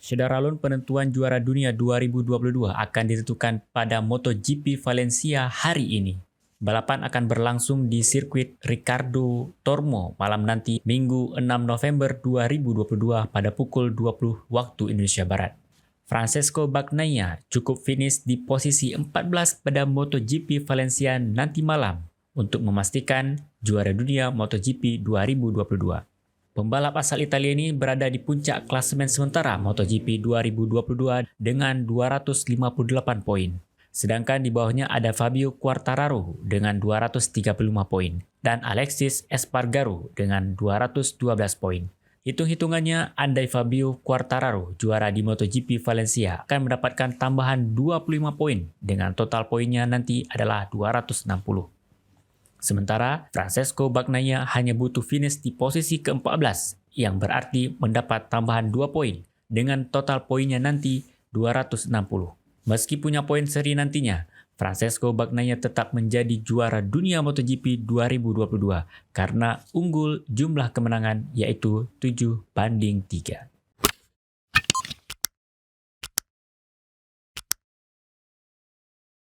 Sederalun penentuan juara dunia 2022 akan ditentukan pada MotoGP Valencia hari ini. Balapan akan berlangsung di sirkuit Ricardo Tormo malam nanti Minggu 6 November 2022 pada pukul 20 waktu Indonesia Barat. Francesco Bagnaia cukup finish di posisi 14 pada MotoGP Valencia nanti malam untuk memastikan juara dunia MotoGP 2022. Pembalap asal Italia ini berada di puncak klasemen sementara MotoGP 2022 dengan 258 poin. Sedangkan di bawahnya ada Fabio Quartararo dengan 235 poin dan Alexis Espargaro dengan 212 poin. Hitung-hitungannya, andai Fabio Quartararo juara di MotoGP Valencia akan mendapatkan tambahan 25 poin dengan total poinnya nanti adalah 260. Sementara Francesco Bagnaia hanya butuh finish di posisi ke-14 yang berarti mendapat tambahan 2 poin dengan total poinnya nanti 260. Meski punya poin seri nantinya, Francesco Bagnaia tetap menjadi juara dunia MotoGP 2022 karena unggul jumlah kemenangan yaitu 7-3.